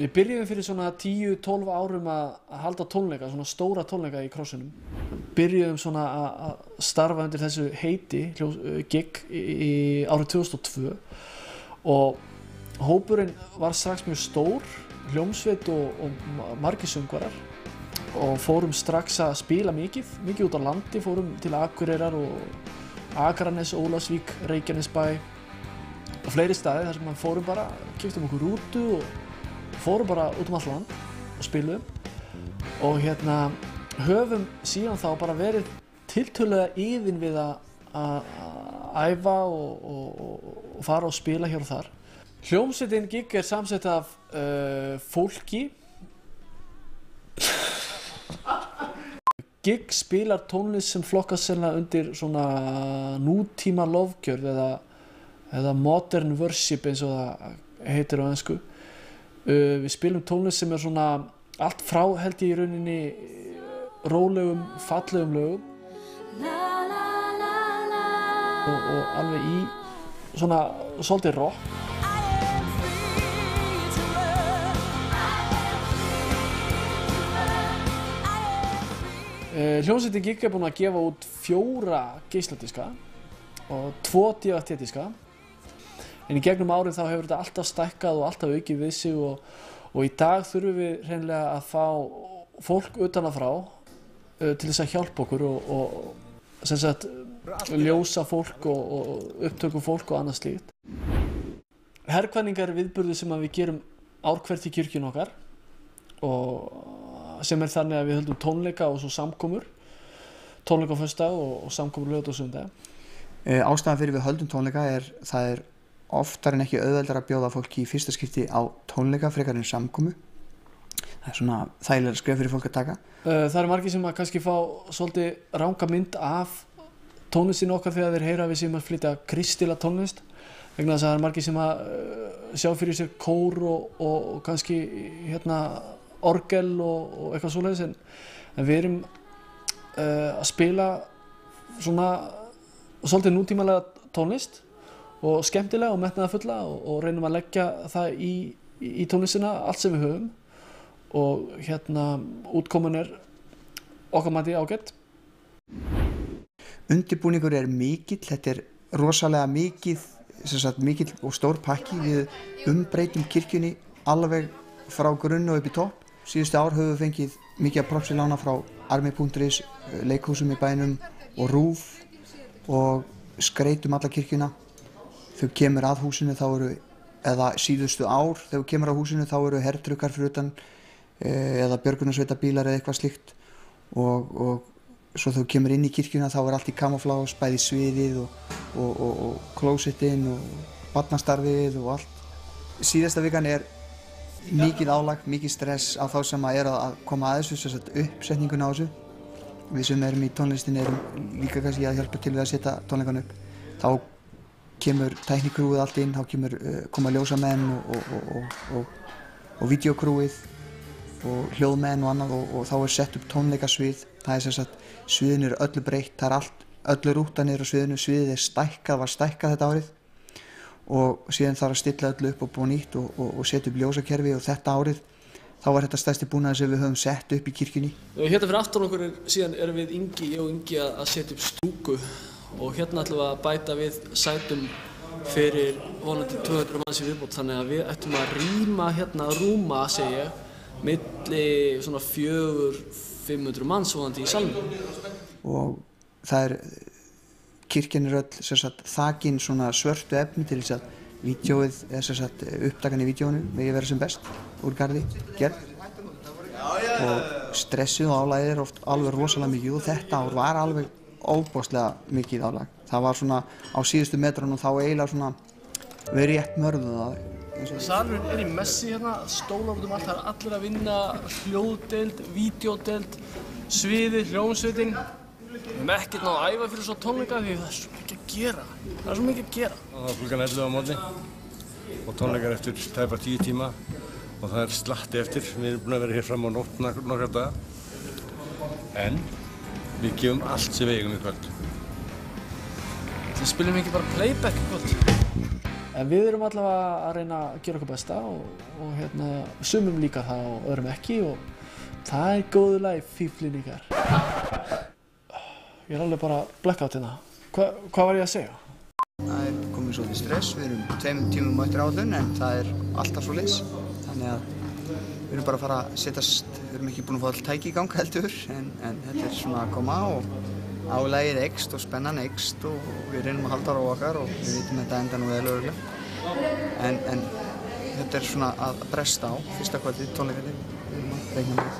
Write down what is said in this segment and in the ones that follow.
Við byrjuðum fyrir svona 10-12 árum að halda tónleika, svona stóra tónleika í Krossinum. Byrjuðum svona að starfa undir þessu heiti, gig, í árið 2002 og hópurinn var strax mjög stór, hljómsveit og margir söngvarar og fórum strax að spila mikið út á landi, fórum til Akureyrar og Akranes, Ólafsvík, Reykjanesbæ og fleiri staði þar sem við fórum bara, keyptum okkur rútu og fórum bara út allt land og spiluðum og höfum síðan þá bara verið tiltölulega iðin við að æfa og fara og spila hér og þar. Hljómsveitin gig samsett af fólki. Gig spilar tónlist sem flokkast sennilega undir svona nútíma lofgjörð eða modern worship eins og það heitir á ensku. Við spilum tónlist sem svona allt frá held ég í rauninni rólegum, fallegum lögum og alveg í svona svolítið rock. Hljómsveitin gig búin að gefa út 4 geisladiska og 2 DFT-diska en í gegnum árið þá hefur þetta alltaf stækkað og alltaf aukið við sig og í dag þurfum við hreinlega að fá fólk utan að frá til þess að hjálpa okkur og sem sagt ljósa fólk og upptöku fólk og annað slíkt. Herkvæningar er viðburður sem við gerum ár hvert í kirkjunni okkar og sem þannig að við höldum tónleika og svo samkomur, tónleika á föstudag og samkomur laugardag og sunnudag. Ástæðan fyrir við höldum tónleika það er oftar en ekki auðveldara að bjóða fólki í fyrsta skipti á tónleika frekar en samkomu. Það er svona þægilega skref fyrir fólk að taka. Það eru margir sem að kannski fá svolítið ranga mynd af tónlistinu okkar þegar þeir heyra að við séum að flytja kristila tónlist. Vegna þess að það eru margir sem að sjá fyrir sér kór og kannski orgel og eitthvað svoleiðis en við erum að spila svona svolítið nútímalega tónlist og skemmtilega og metnaðarfulla og reynum að leggja það í tónlistina allt sem við höfum og útkoman er okkar mati ágætt. Undirbúningur er mikill, þetta er rosalega mikill og stór pakki. Við umbreytum kirkjunni alveg frá grunn og upp í topp. Síðustu ár höfum við fengið mikið af propsi lána frá Army.is, leikhúsum í bænum og RÚV og skreytum alla kirkjuna. Þegar kemur að húsinu eða síðustu ár þegar kemur að húsinu þá eru herdrukkar fyrir utan eða björgunarsveitabílar eða eitthvað slíkt og svo þegar kemur inn í kirkjuna þá allt í kamúflás, bæði sviðið og klósettinn og barnastarfið og allt. Síðasta vikan er mikið álag, mikið stress á þá sem að koma að þessu, uppsetningun á þessu. Við sem erum í tónlistinni erum líka kannski að hjálpa til við að setja tónleikan upp. Þá kemur tæknikrúið allt inn, þá koma ljósamenn og vídeokrúið og hljóðmenn og annað og þá er sett upp tónleikasvið. Það er sviðinu eru öllu breytt, það er öllu rúta niður á sviðinu, sviðið var stækkað þetta árið og síðan þarf að stilla öllu upp og búa nýtt og setja upp ljósakerfi og þetta árið þá var þetta stærsti búnaður sem við höfum sett upp í kirkjunni. Hérna fyrir aftan okkur síðan erum við ég og Ingi að setja upp stúku og hérna ætlum við að bæta við sætum fyrir vonandi 200 manns í viðbót þannig að við ættum að rúma segi ég, milli svona 400-500 manns vonandi í salnum. Og það kirkjan er öll þakin svona svörtu efni til þess að vídeóið upptakan í vídeóinu megi vera sem best úr garði gerð og stressið og álagið er oft alveg rosalega mikið og þetta ár var alveg óbóðslega mikið álag. Það var svona á síðustu metrunum þá eiginlega svona við rétt mörðuð það. Salurinn er í messi hérna, stólar út allt, það er allir að vinna, hljóðdeild, vídeódeild, sviði, hljómsveitin. Við höfum ekkert náð að æfa fyrir svo tónleika því það er svo mikið að gera. Það er svo mikið að gera. Það er klukkan 11 á morgni og tónleikar eftir tæpa 10 tíma og það er slatti eftir. Við erum búin að vera hér fram á nótt nokkra daga. En við gefum allt sem við eigum í kvöld. Við spilum ekki bara playback í kvöld. En við erum allavega að reyna að gera okkur besta og hérna, sumum líka það og öðrum ekki og það er góðu lagi fíflin ykkar. Ég er alveg bara blackout hérna. Hvað var ég að segja? Það er komið svolítið stress, við erum 2 tímum á eftir áætlun en það er alltaf svoleiðis. Þannig að við erum bara að fara að setjast, við erum ekki búin að fá all tæki í gang heldur en þetta er svona að koma og álagið eykst og spennan eykst og við reynum að halda á okkar og við vitum að þetta enda nú vel örugglega. En þetta er svona að bresta á fyrsta kvöldið, tónleikarnir. Við erum að reikna með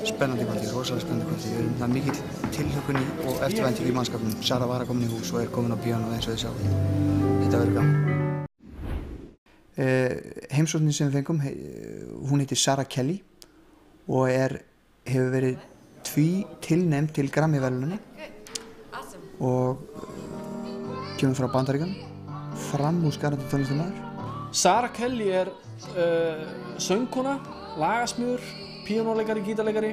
spennandi kvöldið, rosalega spennandi kvöldið. Við erum það mikill tilhlökkun og eftirvænting í mannskapnum. Sara var að koma í hús og er komin á píanó eins og þið sjá. Þetta verður gaman. Heimsóknin sem við fengum, hún heitir Sara Kelly og hefur verið tilnefnd til Grammy-verðlaunanna og kemur frá Bandaríkjunum, framúrskarandi tónlistarmaður. Sara Kelly er söngkona, lagasmíður, píanóleikari, gítarleikari.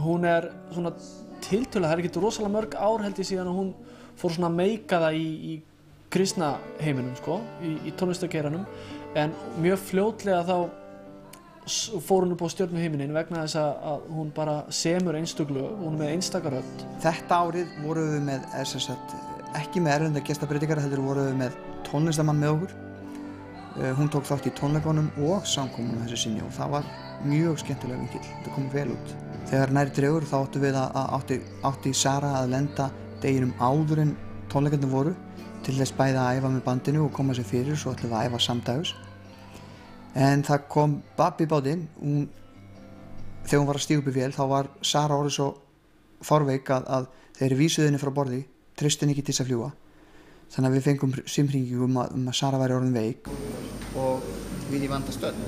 Hún er svona tiltölulega, það er ekki rosalega mörg ár held ég síðan að hún fór svona að meika það í kristna heiminum sko, í tónlistargeiranum, en mjög fljótlega þá fór hún upp á stjörnuhiminin vegna þess að hún bara semur einstök lög, hún er með einstaka rödd. Þetta árið vorum við með, ekki með erlenda gestabreytingar, heldur vorum við með tónlistarmann með okkur. Hún tók þátt í tónleikunum og samkomunum þessu sinni og það var mjög skemmtilega vinkill, þetta kom vel út. Þegar nær dregur þá áttum við átti Sara að lenda deginum áður en tónleikarnir voru til þess bæði að æfa með bandinu og koma sér fyrir, svo ætlum við að æfa samdægus. En það kom babb í bátinn, þegar hún var að stíga upp í vél þá var Sara orðið svo fárveik að þegar vísuðu henni frá borði, treysti henni ekki til þess að fljúga. Þannig að við fengum símhringingu að Sara væri orðin veik. Og við í vanda stödd.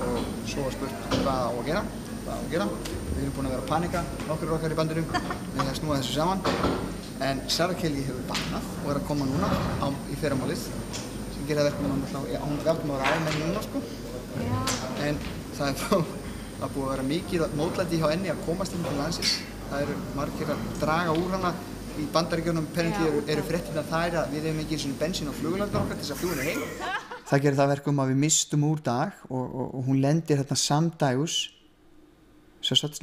Og svo var spurt hvað á að gera. Við erum búin að vera að panika, nokkur okkar í bandinu, við að snúa þessu saman. En Sara Kelly hefur batnað og er að koma núna í fyrramálið. Gera verkum hún veltum að vera almenn núna sko. En það er búið að vera mikið mótlæti hjá henni að komast inn til landsins. Það eru margir að draga úr hana. Í Bandaríkjunum eru fréttirnar þær að við hefum ekki einu bensín á flugvélarnar okkar til þess að fljúga henni heim. Það gerir það verkum að við mistum úr dag og hún lendir hérna samdægus.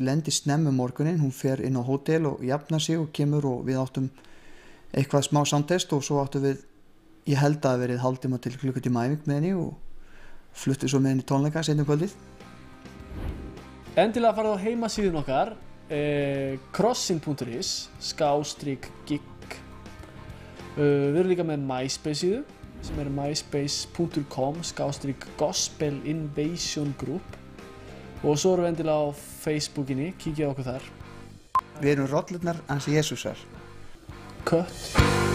Lendir snemmu morguninn, hún fer inn á hótel og jafnar sig og kemur og við áttum eitthvað smá samtest og svo áttum við ég held að verið hálftíma til klukkutíma æfing með henni og fluttum svo með henni tónleika seinna um kvöldið. Endilega farið á heimasíðun okkar crossin.is /gig. Við erum líka með MySpace síðu sem er myspace.com /gospel invasion group og svo erum við endilega á Facebookinni, kíkja á okkur þar. Við erum rollurnar hans Jesúsar. Kött.